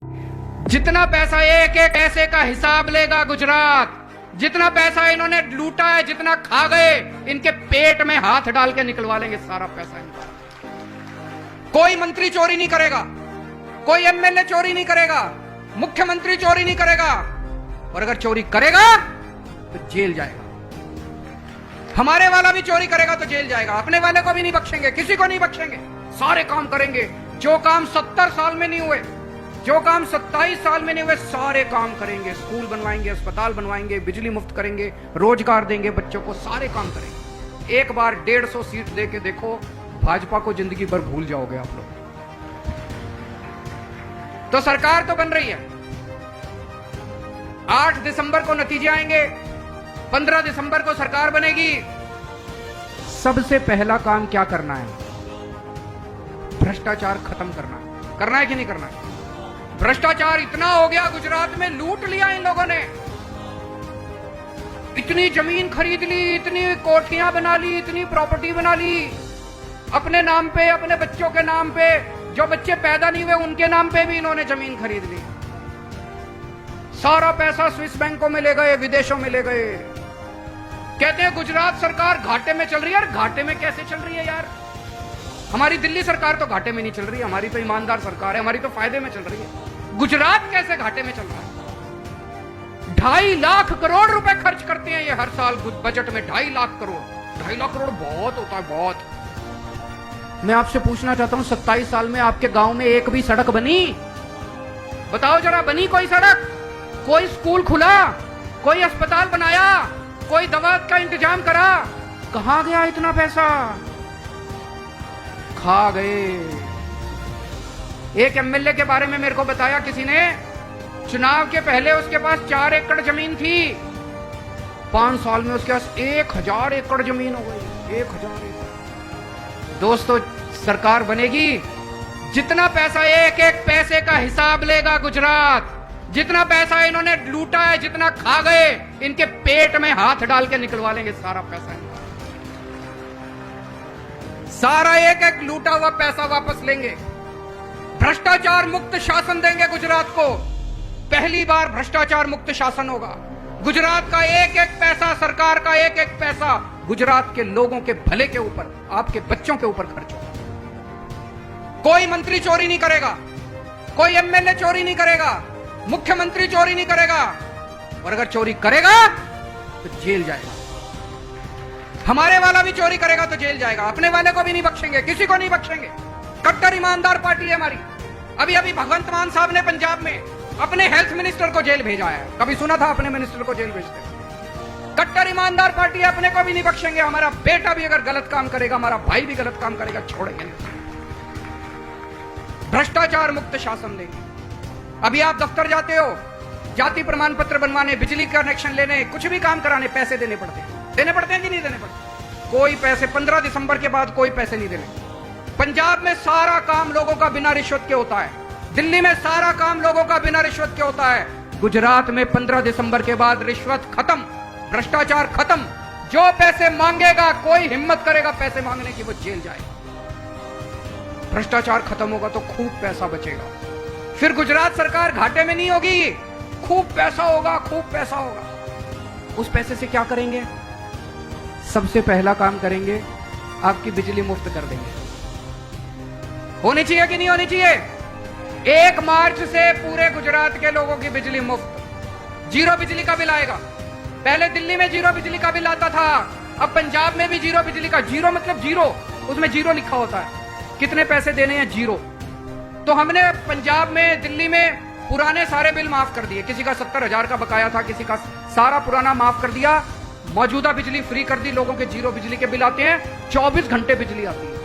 जितना पैसा एक एक पैसे का हिसाब लेगा गुजरात, जितना पैसा इन्होंने लूटा है, जितना खा गए, इनके पेट में हाथ डाल के निकलवा लेंगे सारा पैसा इनका। कोई मंत्री चोरी नहीं करेगा, कोई एमएलए चोरी नहीं करेगा, मुख्यमंत्री चोरी नहीं करेगा, और अगर चोरी करेगा तो जेल जाएगा। हमारे वाला भी चोरी करेगा तो जेल जाएगा, अपने वाले को भी नहीं बख्शेंगे, किसी को नहीं बख्शेंगे। सारे काम करेंगे, जो काम 70 साल में नहीं हुए, जो काम 27 साल में नहीं हुए, सारे काम करेंगे। स्कूल बनवाएंगे, अस्पताल बनवाएंगे, बिजली मुफ्त करेंगे, रोजगार देंगे बच्चों को, सारे काम करेंगे। एक बार 150 सीट दे के देखो, भाजपा को जिंदगी भर भूल जाओगे आप लोग। तो सरकार तो बन रही है, 8 दिसंबर को नतीजे आएंगे, 15 दिसंबर को सरकार बनेगी। सबसे पहला काम क्या करना है? भ्रष्टाचार खत्म करना है कि नहीं करना है? भ्रष्टाचार इतना हो गया, गुजरात में लूट लिया इन लोगों ने, इतनी जमीन खरीद ली, इतनी कोठियां बना ली, इतनी प्रॉपर्टी बना ली अपने नाम पे, अपने बच्चों के नाम पे। जो बच्चे पैदा नहीं हुए उनके नाम पे भी इन्होंने जमीन खरीद ली। सारा पैसा स्विस बैंकों में ले गए, विदेशों में ले गए। कहते हैं गुजरात सरकार घाटे में चल रही है। यार घाटे में कैसे चल रही है यार? हमारी दिल्ली सरकार तो घाटे में नहीं चल रही है, हमारी तो ईमानदार सरकार है, हमारी तो फायदे में चल रही है। गुजरात कैसे घाटे में चल रहा है? 2.5 लाख करोड़ रुपए खर्च करते हैं ये हर साल बजट में। 2.5 लाख करोड़, 2.5 लाख करोड़ बहुत होता है, बहुत। मैं आपसे पूछना चाहता हूं, 27 साल में आपके गांव में एक भी सड़क बनी? बताओ जरा, बनी कोई सड़क? कोई स्कूल खुला? कोई अस्पताल बनाया? कोई दवा का इंतजाम करा? कहां गया इतना पैसा? खा गए। एक एमएलए के बारे में मेरे को बताया किसी ने, चुनाव के पहले उसके पास 4 एकड़ जमीन थी, 5 साल में उसके पास 1000 एकड़ जमीन हो गई। 1000 एकड़। दोस्तों, सरकार बनेगी, जितना पैसा एक एक पैसे का हिसाब लेगा गुजरात, जितना पैसा इन्होंने लूटा है, जितना खा गए, इनके पेट में हाथ डाल के निकलवा लेंगे सारा पैसा इनका। सारा एक एक लूटा हुआ पैसा वापस लेंगे। भ्रष्टाचार मुक्त शासन देंगे गुजरात को। पहली बार भ्रष्टाचार मुक्त शासन होगा। गुजरात का एक एक पैसा, सरकार का एक एक पैसा गुजरात के लोगों के भले के ऊपर, आपके बच्चों के ऊपर खर्च होगा। कोई मंत्री चोरी नहीं करेगा, कोई एमएलए चोरी नहीं करेगा, मुख्यमंत्री चोरी नहीं करेगा, और अगर चोरी करेगा तो जेल जाएगा। हमारे वाला भी चोरी करेगा तो जेल जाएगा, अपने वाले को भी नहीं बख्शेंगे, किसी को नहीं बख्शेंगे। कट्टर ईमानदार पार्टी है हमारी। अभी भगवंत मान साहब ने पंजाब में अपने हेल्थ मिनिस्टर को जेल भेजा है। कभी सुना था अपने मिनिस्टर को जेल भेजते? कट्टर ईमानदार पार्टी है, अपने को भी नहीं बख्शेंगे। हमारा बेटा भी अगर गलत काम करेगा, हमारा भाई भी गलत काम करेगा, छोड़ेंगे नहीं। भ्रष्टाचार मुक्त शासन देंगे। अभी आप दफ्तर जाते हो, जाति प्रमाण पत्र बनवाने, बिजली कनेक्शन लेने, कुछ भी काम कराने पैसे देने पड़ते हैं कि नहीं देने पड़ते? कोई पैसे 15 दिसंबर के बाद कोई पैसे नहीं देने। पंजाब में सारा काम लोगों का बिना रिश्वत के होता है, दिल्ली में सारा काम लोगों का बिना रिश्वत के होता है। गुजरात में 15 दिसंबर के बाद रिश्वत खत्म, भ्रष्टाचार खत्म। जो पैसे मांगेगा, कोई हिम्मत करेगा पैसे मांगने की, वो जेल जाएगा। भ्रष्टाचार खत्म होगा तो खूब पैसा बचेगा। फिर गुजरात सरकार घाटे में नहीं होगी, खूब पैसा होगा, खूब पैसा होगा। उस पैसे से क्या करेंगे? सबसे पहला काम करेंगे, आपकी बिजली मुफ्त कर देंगे। होनी चाहिए कि नहीं होनी चाहिए? 1 मार्च से पूरे गुजरात के लोगों की बिजली मुफ्त। 0 बिजली का बिल आएगा। पहले दिल्ली में 0 बिजली का बिल आता था, अब पंजाब में भी 0 बिजली का। 0 मतलब 0, उसमें 0 लिखा होता है, कितने पैसे देने हैं, 0। तो हमने पंजाब में, दिल्ली में पुराने सारे बिल माफ कर दिए। किसी का 70,000 का बकाया था, किसी का सारा पुराना माफ कर दिया। मौजूदा बिजली फ्री कर दी, लोगों के 0 बिजली के बिल आते हैं, 24 घंटे बिजली आती है।